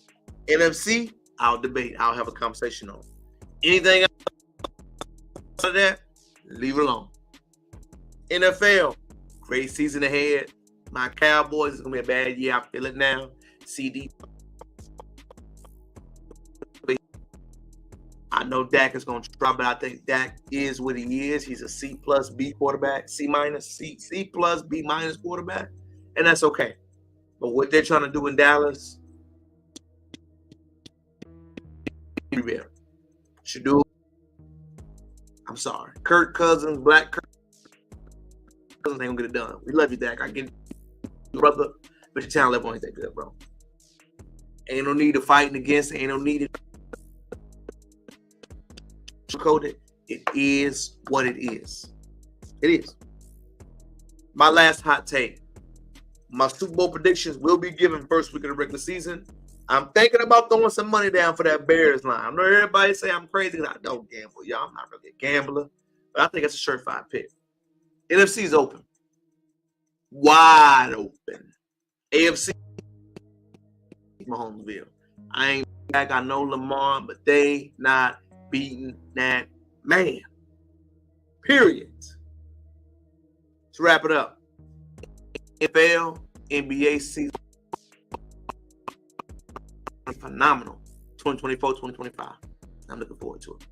NFC, I'll debate. I'll have a conversation on. Anything else of that, leave it alone. NFL, great season ahead. My Cowboys is gonna be a bad year. I feel it now. CD. I know Dak is going to try, but I think Dak is what he is. He's a C plus B quarterback, C plus B minus quarterback, and that's okay. But what they're trying to do in Dallas, should do. I'm sorry, Kirk Cousins, Black Kirk Cousins ain't gonna get it done. We love you, Dak. I get you, brother, but your talent level ain't that good, bro. Ain't no need to fighting against. Ain't no need to. Coded. It is what it is. It is. My last hot take. My Super Bowl predictions will be given first week of the regular season. I'm thinking about throwing some money down for that Bears line. I know everybody say I'm crazy because I don't gamble. Y'all, I'm not really a gambler, but I think it's a surefire pick. NFC is open. Wide open. AFC, Mahomesville. I ain't back. I know Lamar, but they not beating that man. Period. To wrap it up, NFL, NBA season phenomenal. 2024, 2025. I'm looking forward to it.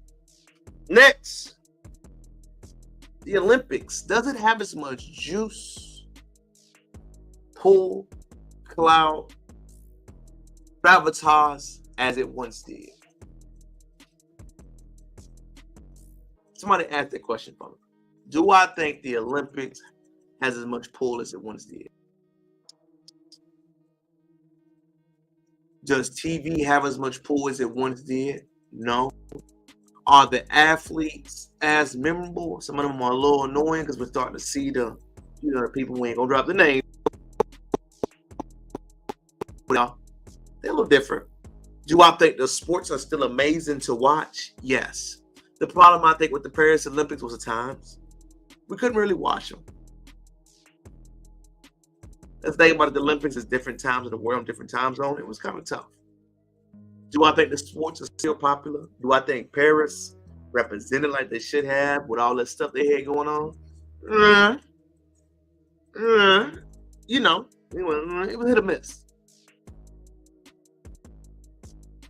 Next, the Olympics. Does it have as much juice, pull, clout, gravitas as it once did? Somebody asked that question for me. Do I think the Olympics has as much pull as it once did? Does TV have as much pull as it once did? No. Are the athletes as memorable? Some of them are a little annoying because we're starting to see the people we ain't gonna drop the name. They're a little different. Do I think the sports are still amazing to watch? Yes. The problem, I think, with the Paris Olympics was the times. We couldn't really watch them. Let's think about it. The Olympics is different times of the world, different time zone. It was kind of tough. Do I think the sports are still popular? Do I think Paris represented like they should have with all that stuff they had going on? It was hit or miss.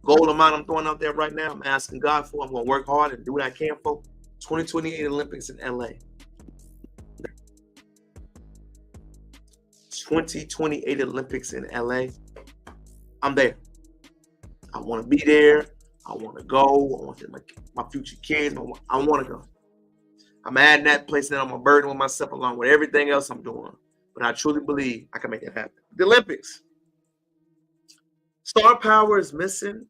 Goal amount I'm throwing out there right now, I'm asking God for. I'm going to work hard and do what I can for. 2028 Olympics in LA. 2028 Olympics in LA. I'm there. I want to be there. I want to go. I want to my future kids. I want to go. I'm adding that, placing it on my burden with myself along with everything else I'm doing. But I truly believe I can make it happen. The Olympics. Star power is missing.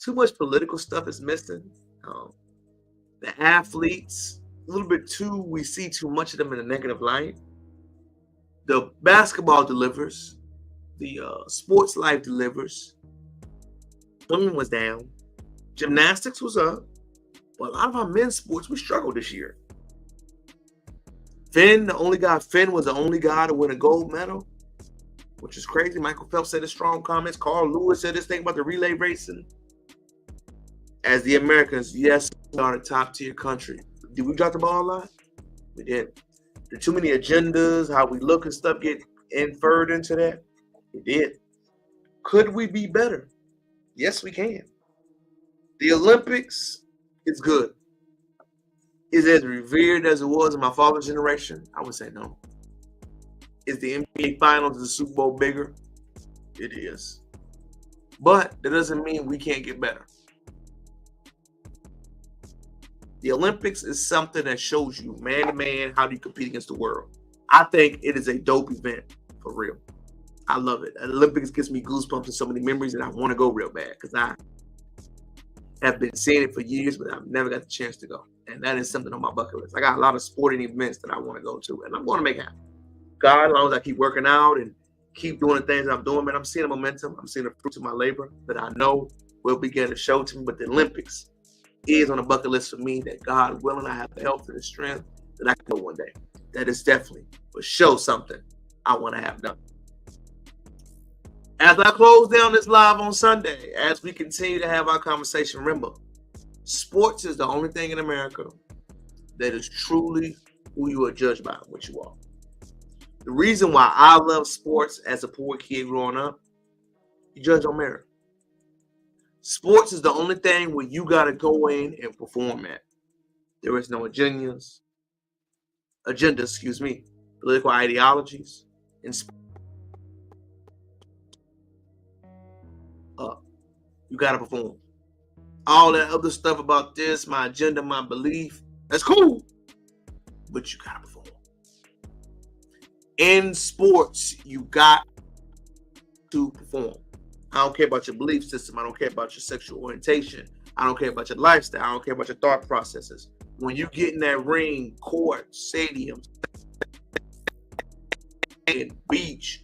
Too much political stuff is missing. The athletes, a little bit too, we see too much of them in a negative light. The basketball delivers. The sports life delivers. Swimming was down. Gymnastics was up. But a lot of our men's sports, we struggled this year. Finn was the only guy to win a gold medal, which is crazy. Michael Phelps said his strong comments. Carl Lewis said this thing about the relay racing. As the Americans, yes, we are a top-tier country. Did we drop the ball a lot? We did. There are too many agendas, how we look and stuff get inferred into that. We did. Could we be better? Yes, we can. The Olympics is good. Is it as revered as it was in my father's generation? I would say no. Is the NBA Finals, the Super Bowl bigger? It is. But that doesn't mean we can't get better. The Olympics is something that shows you man to man how do you compete against the world. I think it is a dope event for real. I love it. The Olympics gives me goosebumps and so many memories that I want to go real bad because I have been seeing it for years, but I've never got the chance to go. And that is something on my bucket list. I got a lot of sporting events that I want to go to, and I'm going to make it happen. God, as long as I keep working out and keep doing the things I'm doing, man, I'm seeing the momentum. I'm seeing the fruits of my labor that I know will begin to show to me. But the Olympics is on the bucket list for me that God willing, I have the health and the strength that I can go one day. That is definitely for sure something I want to have done. As I close down this live on Sunday, as we continue to have our conversation, remember, sports is the only thing in America that is truly who you are judged by, what you are. The reason why I love sports as a poor kid growing up, you judge on merit. Sports is the only thing where you got to go in and perform at. There is no agendas, political ideologies, and you got to perform. All that other stuff about this, my agenda, my belief, that's cool, but you got to perform. In sports, you got to perform. I don't care about your belief system. I don't care about your sexual orientation. I don't care about your lifestyle. I don't care about your thought processes. When you get in that ring, court, stadium, and beach,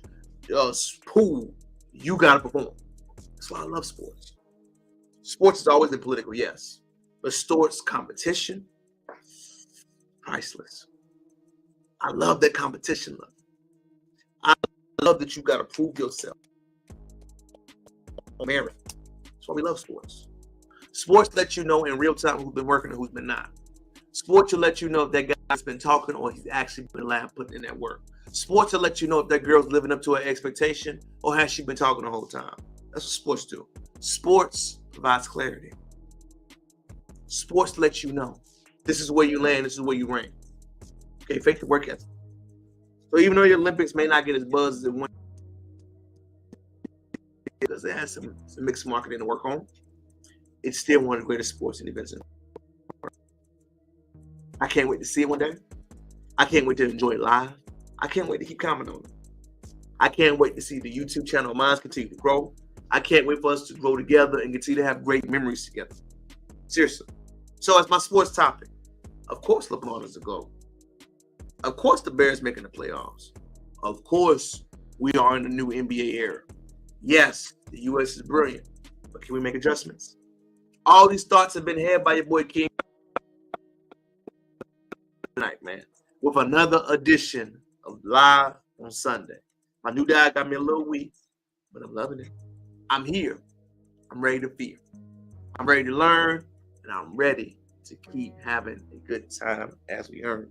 pool, you got to perform. That's why I love sports. Sports has always been political, yes. But sports competition, priceless. I love that competition love. I love that you got to prove yourself. Merit. That's why we love sports. Sports let you know in real time who's been working and who's been not. Sports will let you know if that guy's been talking or he's actually been lying, putting in that work. Sports will let you know if that girl's living up to her expectation or has she been talking the whole time. That's what sports do. Sports provides clarity. Sports let you know this is where you land, this is where you rank. Okay, fake the work ethic. So even though the Olympics may not get as buzz as it went, because it has some mixed marketing to work on, it's still one of the greatest sports events in the world. I can't wait to see it one day. I can't wait to enjoy it live. I can't wait to keep commenting on it. I can't wait to see the YouTube channel of mine continue to grow. I can't wait for us to grow together and continue to have great memories together. Seriously. So as my sports topic, of course LeBron is the GOAT. Of course the Bears making the playoffs. Of course we are in the new NBA era. Yes, the U.S. is brilliant, but can we make adjustments? All these thoughts have been had by your boy King tonight, man, with another edition of Live on Sunday. My new dad got me a little weak, but I'm loving it. I'm here. I'm ready to feel. I'm ready to learn, and I'm ready to keep having a good time as we earn.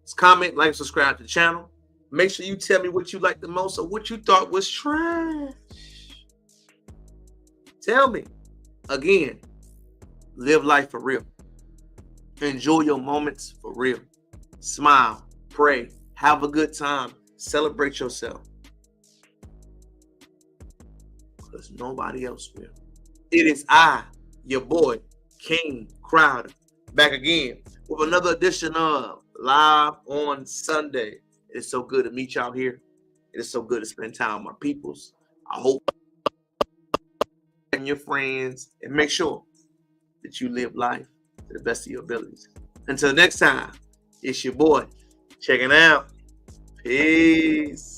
Just comment, like, subscribe to the channel. Make sure you tell me what you liked the most or what you thought was trash. Tell me. Again, live life for real. Enjoy your moments for real. Smile, pray, have a good time, celebrate yourself. Because nobody else will. It is I, your boy, King Crowder, back again with another edition of Live on Sunday. It is so good to meet y'all here. It is so good to spend time with my peoples. I hope and your friends, and make sure that you live life to the best of your abilities. Until next time, it's your boy checking out. Peace.